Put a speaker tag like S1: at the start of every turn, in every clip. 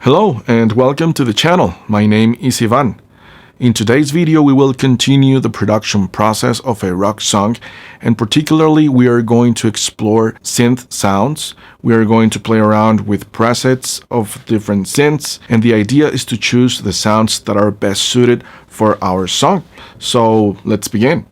S1: Hello and welcome to the channel. My name is Ivan. In today's video we will continue the production process of a rock song, and particularly we are going to explore synth sounds. We are going to play around with presets of different synths, and the idea is to choose the sounds that are best suited for our song. So let's begin.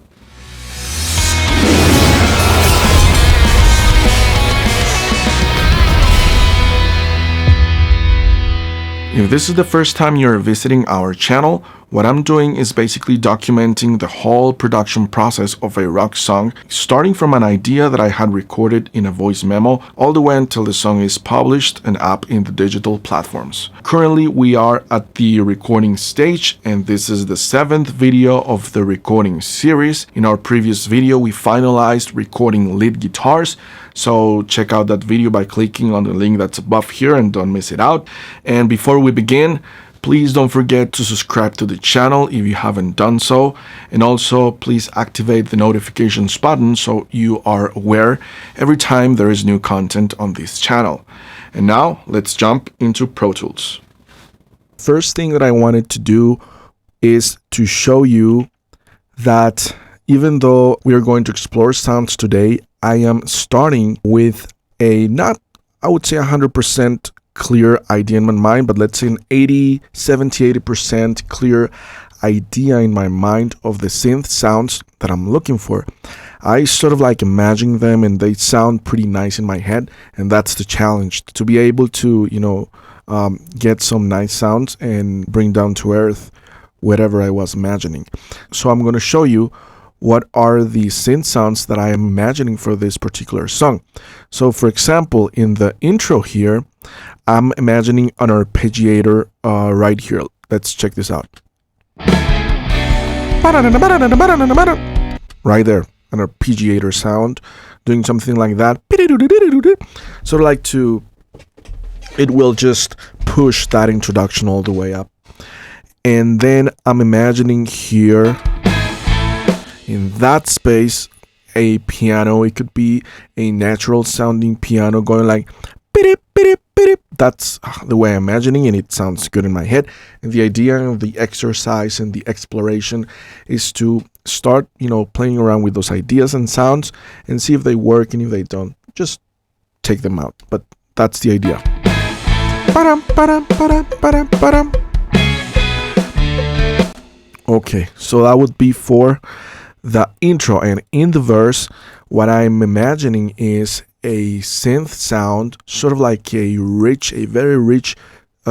S1: If this is the first time you're visiting our channel, what I'm doing is basically documenting the whole production process of a rock song, starting from an idea that I had recorded in a voice memo all the way until the song is published and up in the digital platforms. Currently, we are at the recording stage, and this is the 7th video of the recording series. In our previous video, we finalized recording lead guitars, so check out that video by clicking on the link that's above here and don't miss it out. And before we begin, please don't forget to subscribe to the channel if you haven't done so, and also please activate the notifications button so you are aware every time there is new content on this channel. And now let's jump into Pro Tools. First thing that I wanted to do is to show you that even though we are going to explore sounds today, I am starting with a not, I would say 100% clear idea in my mind, but let's say an 80% clear idea in my mind of the synth sounds that I'm looking for. I sort of like imagine them and they sound pretty nice in my head, and that's the challenge, to be able to, get some nice sounds and bring down to earth whatever I was imagining. So I'm going to show you what are the synth sounds that I am imagining for this particular song. So for example, in the intro here, I'm imagining an arpeggiator right here. Let's check this out. Right there, an arpeggiator sound, doing something like that. Sort of like it will just push that introduction all the way up. And then I'm imagining here, in that space, a piano. It could be a natural sounding piano going like bidip, bidip, bidip. That's the way I'm imagining, and it sounds good in my head. And the idea of the exercise and the exploration is to start, playing around with those ideas and sounds and see if they work, and if they don't, just take them out. But that's the idea. Okay, so that would be for the intro, and in the verse, what I'm imagining is a synth sound, sort of like a very rich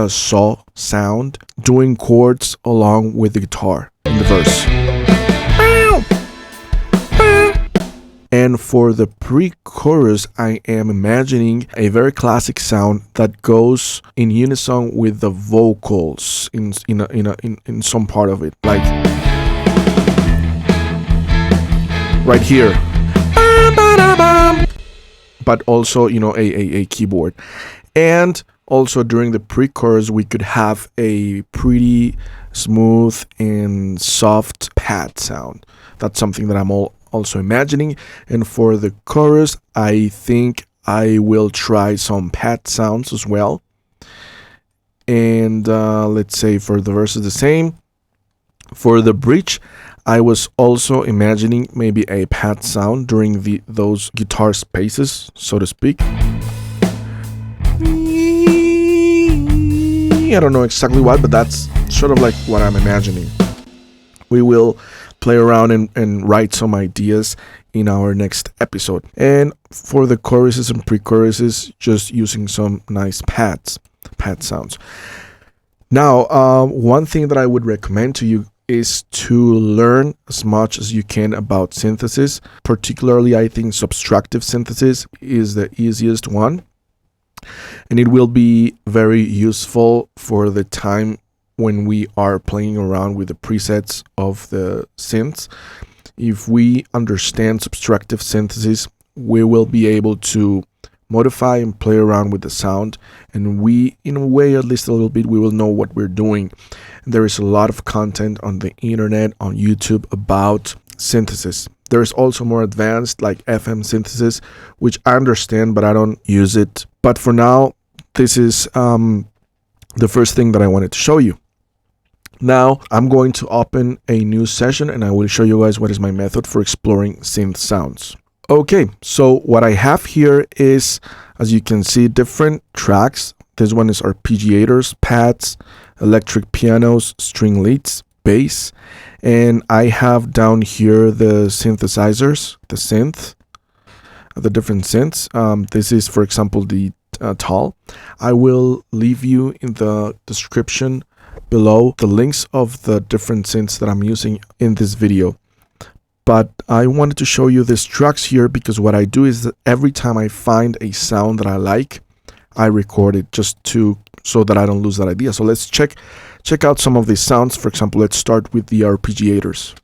S1: saw sound, doing chords along with the guitar in the verse. And for the pre-chorus, I am imagining a very classic sound that goes in unison with the vocals in some part of it, like right here, but also a keyboard. And also during the pre-chorus we could have a pretty smooth and soft pad sound. That's something that I'm also imagining. And for the chorus, I think I will try some pad sounds as well. And let's say for the verses the same. For the bridge, I was also imagining maybe a pad sound during those guitar spaces, so to speak. I don't know exactly what, but that's sort of like what I'm imagining. We will play around and write some ideas in our next episode. And for the choruses and pre-choruses, just using some nice pad sounds. Now, one thing that I would recommend to you is to learn as much as you can about synthesis. Particularly, I think subtractive synthesis is the easiest one, and it will be very useful for the time when we are playing around with the presets of the synths. If we understand subtractive synthesis, we will be able to modify and play around with the sound, and we, in a way, at least a little bit, we will know what we're doing. There is a lot of content on the internet, on YouTube, about synthesis. There's also more advanced, like FM synthesis, which I understand, but I don't use it. But for now, this is the first thing that I wanted to show you. Now I'm going to open a new session and I will show you guys what is my method for exploring synth sounds. Okay, so what I have here is, as you can see, different tracks. This one is arpeggiators, pads, electric pianos, string leads, bass, and I have down here the synthesizers, the synth, the different synths. This is, for example, the TAL. I will leave you in the description below the links of the different synths that I'm using in this video. But I wanted to show you these tracks here because what I do is that every time I find a sound that I like, I record it just so that I don't lose that idea. So let's check out some of these sounds. For example, let's start with the arpeggiators.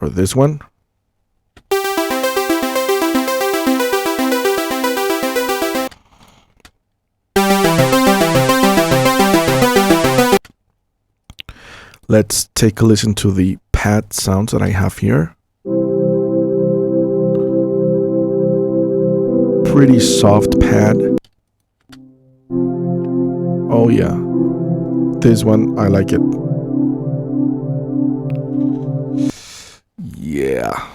S1: Or this one. Let's take a listen to the pad sounds that I have here. Pretty soft pad. Oh yeah, this one, I like it. Yeah,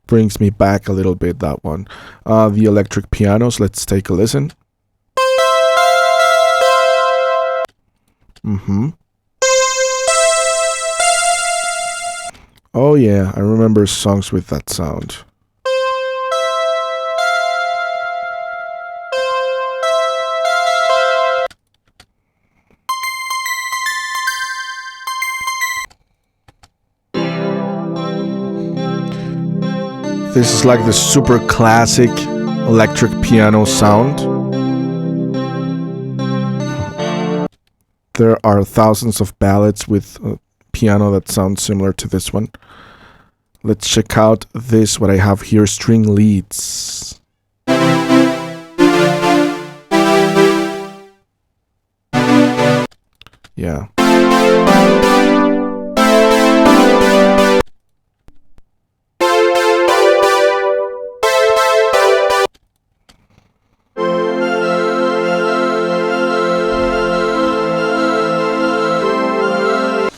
S1: brings me back a little bit, that one. The electric pianos, let's take a listen. Oh yeah, I remember songs with that sound. This is like the super classic electric piano sound. There are thousands of ballads with piano that sounds similar to this one. Let's check out this, what I have here, string leads. Yeah.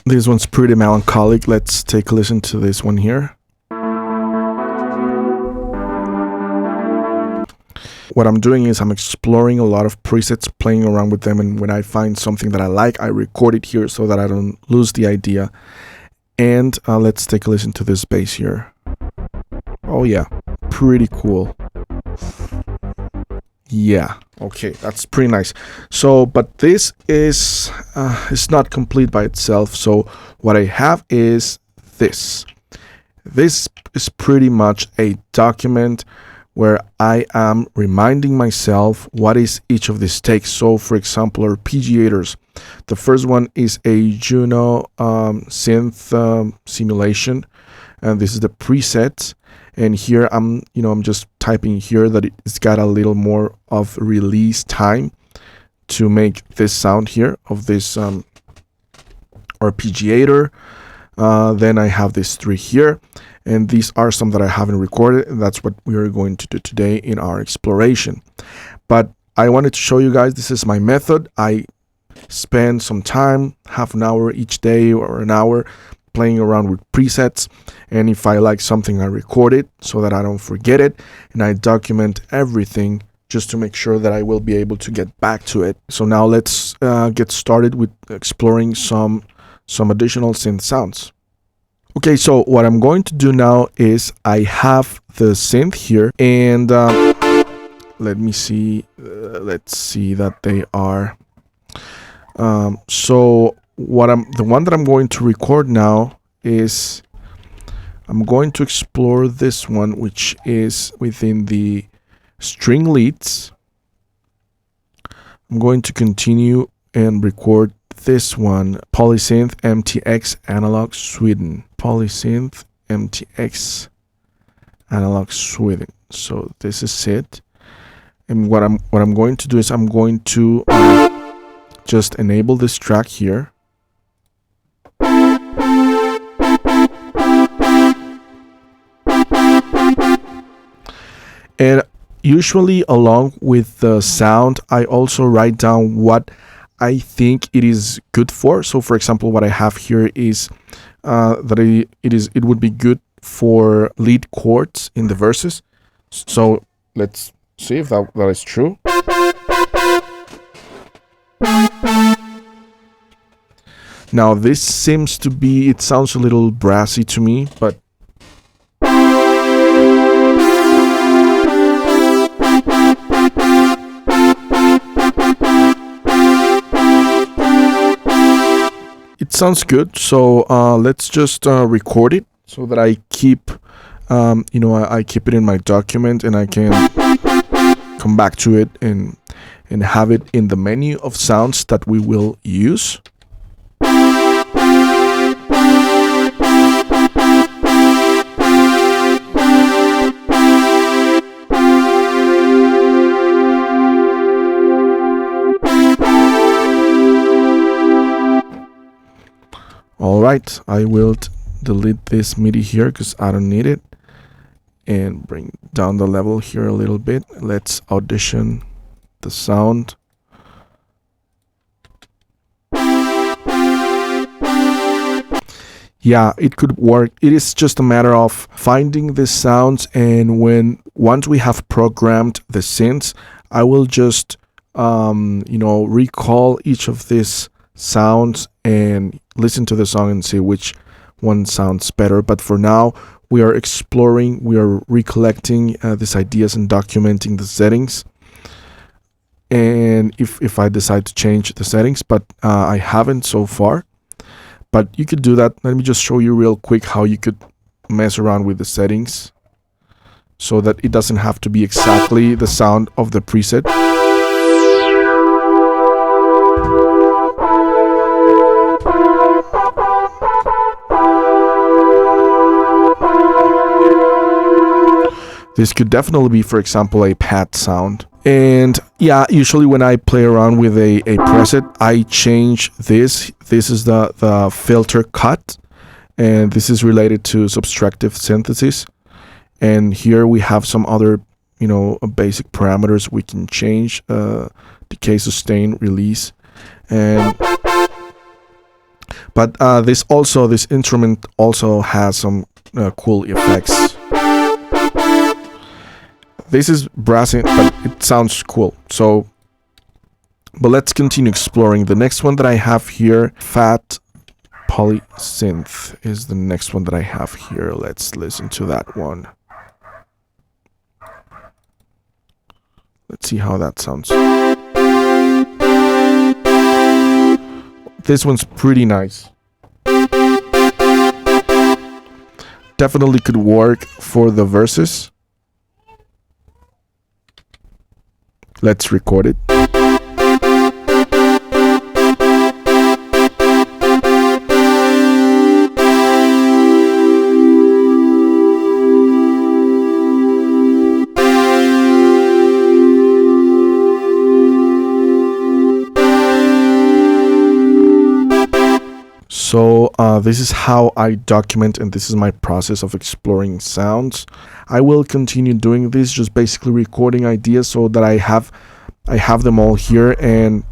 S1: This one's pretty melancholic. Let's take a listen to this one here. What I'm doing is I'm exploring a lot of presets, playing around with them, and when I find something that I like, I record it here so that I don't lose the idea. And let's take a listen to this bass here. Oh yeah, pretty cool. Yeah, okay, that's pretty nice. So, but this is not complete by itself. So what I have is this. This is pretty much a document where I am reminding myself what is each of these takes. So for example, arpeggiators. The first one is a Juno synth simulation, and this is the preset. And here I'm just typing here that it's got a little more of release time to make this sound here of this arpeggiator. Then I have these three here, and these are some that I haven't recorded, and that's what we are going to do today in our exploration. But I wanted to show you guys, this is my method. I spend some time, half an hour each day or an hour, playing around with presets, and if I like something, I record it so that I don't forget it, and I document everything just to make sure that I will be able to get back to it. So now let's get started with exploring some additional synth sounds. Okay, so what I'm going to do now is I have the synth here, and let me see, let's see that they are so the one that I'm going to record now is, I'm going to explore this one, which is within the string leads. I'm going to continue and record this one, Polysynth MTX Analog Sweden. Polysynth MTX Analog Sweden. So this is it. And what I'm going to do is I'm going to just enable this track here. And Usually along with the sound, I also write down what I think it is good for. So for example, what I have here is that it would be good for lead chords in the verses. So let's see if that is true. Now this seems to be, it sounds a little brassy to me, but it sounds good. So let's just record it so that I keep, I keep it in my document and I can come back to it and have it in the menu of sounds that we will use. Alright, I will delete this MIDI here because I don't need it, and bring down the level here a little bit. Let's audition the sound. Yeah, it could work. It is just a matter of finding the sounds, and once we have programmed the synths, I will just recall each of these sounds and listen to the song and see which one sounds better. But for now, we are exploring, we are recollecting these ideas and documenting the settings. And if I decide to change the settings, but I haven't so far. But you could do that. Let me just show you real quick how you could mess around with the settings so that it doesn't have to be exactly the sound of the preset. This could definitely be, for example, a pad sound. And yeah, usually when I play around with a preset, I change this. This is the filter cut, and this is related to subtractive synthesis. And here we have some other, basic parameters we can change: decay, sustain, release, but this instrument also has some cool effects. This is brassy, but it sounds cool. But let's continue exploring. The next one that I have here, Fat Poly Synth, is the next one that I have here. Let's listen to that one. Let's see how that sounds. This one's pretty nice. Definitely could work for the verses. Let's record it. So this is how I document, and this is my process of exploring sounds. I will continue doing this, just basically recording ideas so that I have them all here, and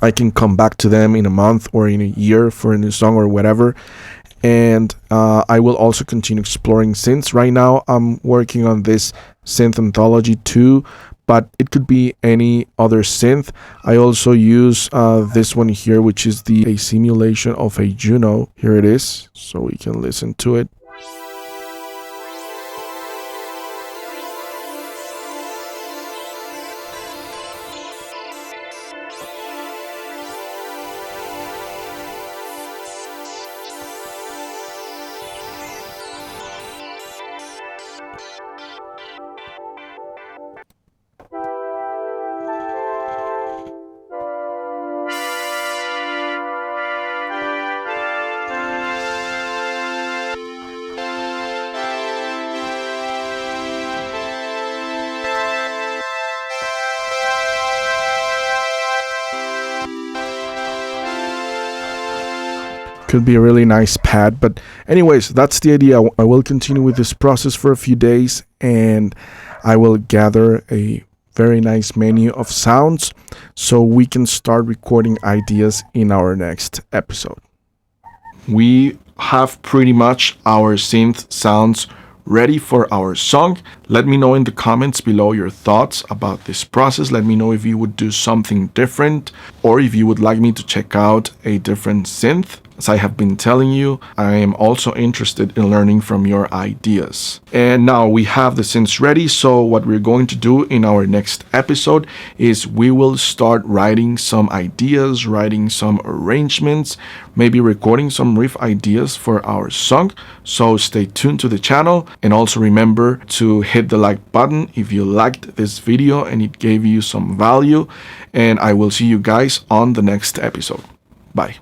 S1: I can come back to them in a month or in a year for a new song or whatever. And I will also continue exploring synths. Right now I'm working on this synth anthology 2, but it could be any other synth. I also use this one here, which is a simulation of a Juno. Here it is, so we can listen to it. Could be a really nice pad, but anyways, that's the idea. I will continue with this process for a few days, and I will gather a very nice menu of sounds so we can start recording ideas in our next episode. We have pretty much our synth sounds ready for our song. Let me know in the comments below your thoughts about this process. Let me know if you would do something different or if you would like me to check out a different synth. As I have been telling you, I am also interested in learning from your ideas. And now we have the synths ready, so what we're going to do in our next episode is we will start writing some ideas, writing some arrangements, maybe recording some riff ideas for our song. So stay tuned to the channel, and also remember to hit the like button if you liked this video and it gave you some value, and I will see you guys on the next episode. Bye.